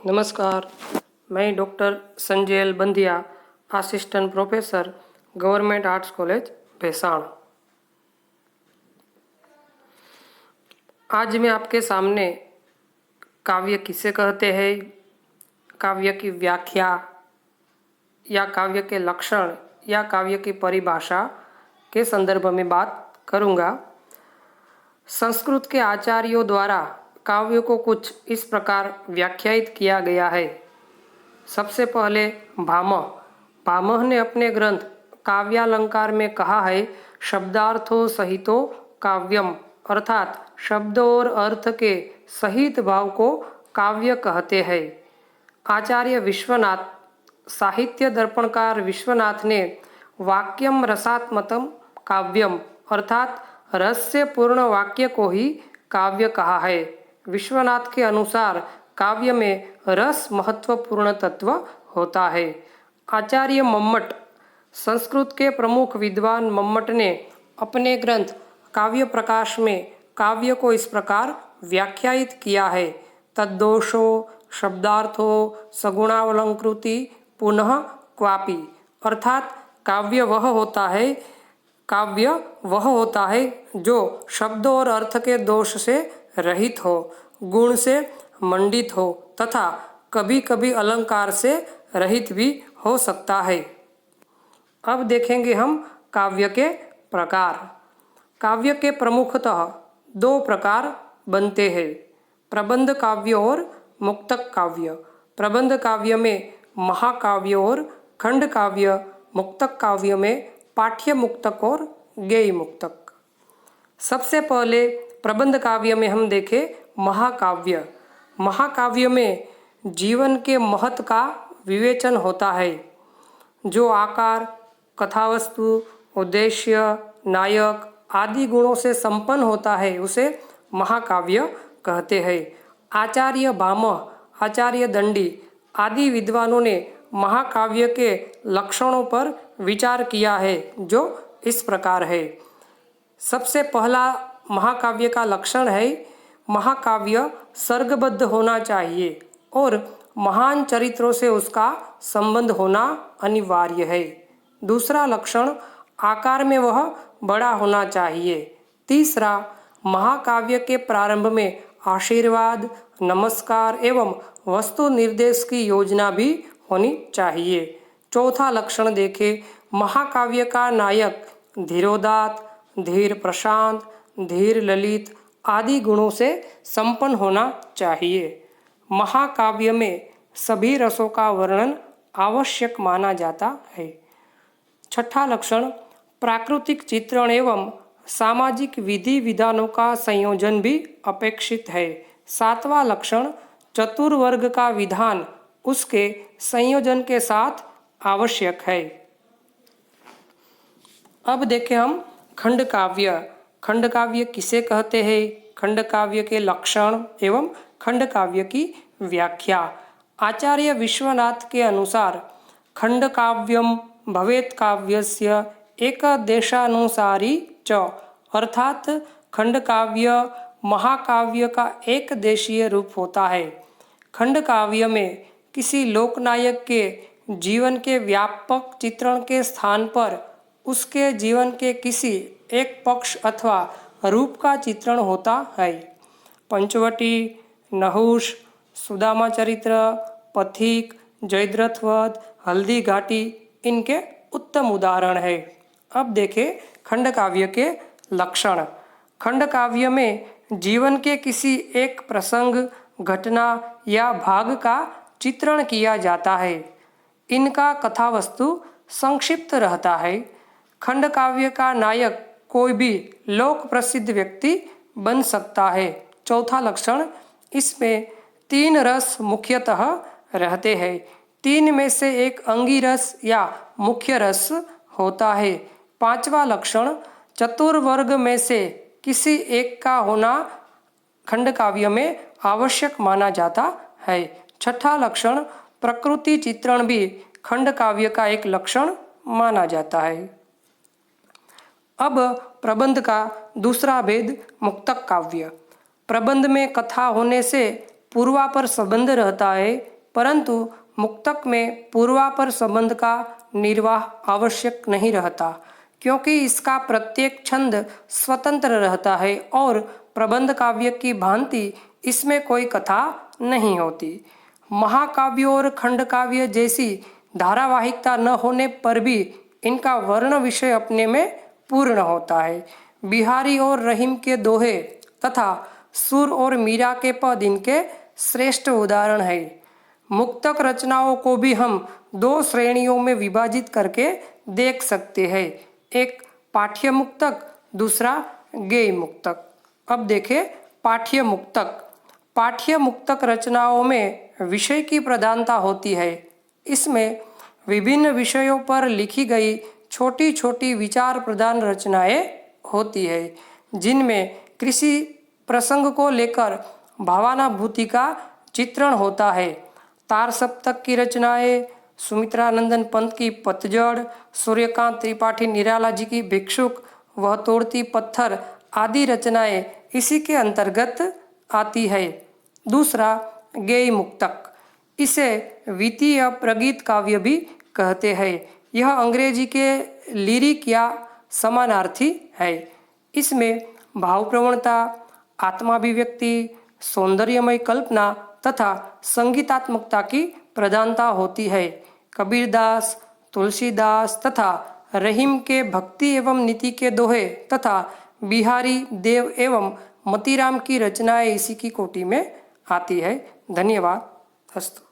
नमस्कार, मैं doctor Sanjay L Bandhiya, assistant professor, government arts college Bhaisan. आज मैं आपके सामने काव्य किसे कहते हैं, काव्य की व्याख्या या काव्य के लक्षण या काव्य की परिभाषा के संदर्भ में बात करूँगा। संस्कृत के आचार्यों द्वारा काव्य को कुछ इस प्रकार व्याख्यायित किया गया है। सबसे पहले भामह ने अपने ग्रंथ काव्यालंकार में कहा है, शब्दार्थों सहितो काव्यम, अर्थात शब्द और अर्थ के सहित भाव को काव्य कहते हैं। आचार्य विश्वनाथ, साहित्य दर्पणकार विश्वनाथ ने वाक्यम रसात्मतम काव्यम, अर्थात रस से पूर्ण वाक्य को ही काव्य कहा है। विश्वनाथ के अनुसार काव्य में रस महत्वपूर्ण तत्व होता है। आचार्य मम्मट, संस्कृत के प्रमुख विद्वान मम्मट ने अपने ग्रंथ काव्य प्रकाश में काव्य को इस प्रकार व्याख्यायित किया है, तद्दोषो शब्दार्थो सगुणावलंकृति पुनः क्वापि, अर्थात काव्य वह होता है जो शब्द और अर्थ के दोष से रहित हो, गुण से मंडित हो तथा कभी कभी अलंकार से रहित भी हो सकता है। अब देखेंगे हम काव्य के प्रकार। काव्य के प्रमुखतः दो प्रकार बनते हैं, प्रबंध काव्य और मुक्तक काव्य। प्रबंध काव्य में महाकाव्य और खंड काव्य, मुक्तक काव्य में पाठ्य मुक्तक और गेय मुक्तक। सबसे पहले प्रबंध काव्य में हम देखें महाकाव्य। महाकाव्य में जीवन के महत्व का विवेचन होता है। जो आकार, कथावस्तु, उद्देश्य, नायक आदि गुणों से संपन्न होता है उसे महाकाव्य कहते हैं। आचार्य भामह, आचार्य दंडी आदि विद्वानों ने महाकाव्य के लक्षणों पर विचार किया है, जो इस प्रकार है। सबसे पहला महाकाव्य का लक्षण है, महाकाव्य सर्गबद्ध होना चाहिए और महान चरित्रों से उसका संबंध होना अनिवार्य है। दूसरा लक्षण, आकार में वह बड़ा होना चाहिए। तीसरा, महाकाव्य के प्रारंभ में आशीर्वाद, नमस्कार एवं वस्तु निर्देश की योजना भी होनी चाहिए। चौथा लक्षण देखें, महाकाव्य का नायक धीरोदात्त, धीर प्रशांत, धीर ललित आदि गुणों से संपन्न होना चाहिए। महाकाव्य में सभी रसों का वर्णन आवश्यक माना जाता है। छठा लक्षण, प्राकृतिक चित्रण एवं सामाजिक विधि विधानों का संयोजन भी अपेक्षित है। सातवां लक्षण, चतुर्वर्ग का विधान उसके संयोजन के साथ आवश्यक है। अब देखें हम खंड काव्य। खंड काव्य किसे कहते हैं, खंड काव्य के लक्षण एवं खंड काव्य की व्याख्या। आचार्य विश्वनाथ के अनुसार खंड काव्यम भवेत् काव्यस्य एकदेशानुसारी च, अर्थात खंड काव्य महाकाव्य का एक देशीय रूप होता है। खंड काव्य में किसी लोकनायक के जीवन के व्यापक चित्रण के स्थान पर उसके जीवन के किसी एक पक्ष अथवा रूप का चित्रण होता है। पंचवटी, नहुष, सुदामा चरित्र, पथिक, जयद्रथ वध, हल्दी घाटी इनके उत्तम उदाहरण है। अब देखें खंड काव्य के लक्षण। खंड काव्य में जीवन के किसी एक प्रसंग, घटना या भाग का चित्रण किया जाता है। इनका कथावस्तु संक्षिप्त रहता है। खंड काव्य का नायक कोई भी लोक प्रसिद्ध व्यक्ति बन सकता है। चौथा लक्षण, इसमें तीन रस मुख्यतः रहते हैं। तीन में से एक अंगी-रस या मुख्य रस होता है। पांचवा लक्षण, चतुर्वर्ग में से किसी एक का होना खंड काव्य में आवश्यक माना जाता है। छठा लक्षण, प्रकृति चित्रण भी खंड काव्य का एक लक्षण माना जाता है। अब प्रबंध का दूसरा भेद मुक्तक काव्य। प्रबंध में कथा होने से पूर्वापर संबंध रहता है, परंतु मुक्तक में पूर्वापर संबंध का निर्वाह आवश्यक नहीं रहता, क्योंकि इसका प्रत्येक छंद स्वतंत्र रहता है और प्रबंध काव्य की भांति इसमें कोई कथा नहीं होती। महाकाव्यों और खंड काव्य जैसी धारावाहिकता न होने पर भी इनका वर्ण विषय अपने में पूर्ण होता है। बिहारी और रहीम के दोहे तथा सुर और मीरा के पद इनके श्रेष्ठ उदाहरण है। मुक्तक रचनाओं को भी हम दो श्रेणियों में विभाजित करके देख सकते हैं, एक पाठ्य मुक्तक, दूसरा गेय मुक्तक। अब देखें पाठ्य मुक्तक। पाठ्य मुक्तक रचनाओं में विषय की प्रधानता होती है। इसमें विभिन्न विषयों पर लिखी गई छोटी छोटी विचार प्रधान रचनाएं होती है, जिनमें किसी प्रसंग को लेकर भावानुभूति का चित्रण होता है। तार सप्तक की रचनाएं, सुमित्रानंदन पंत की पतझड़, सूर्यकांत त्रिपाठी निराला जी की भिक्षुक, वह तोड़ती पत्थर आदि रचनाएं इसी के अंतर्गत आती है। दूसरा गेय मुक्तक, इसे वित्तीय प्रगीत काव्य भी कहते हैं। यह अंग्रेजी के लिरिक या समानार्थी है। इसमें भावप्रवणता, आत्माभिव्यक्ति, सौंदर्यमय कल्पना तथा संगीतात्मकता की प्रधानता होती है। कबीरदास, तुलसीदास तथा रहीम के भक्ति एवं नीति के दोहे तथा बिहारी, देव एवं मतीराम की रचनाएं इसी की कोटि में आती है। धन्यवाद। अस्तु।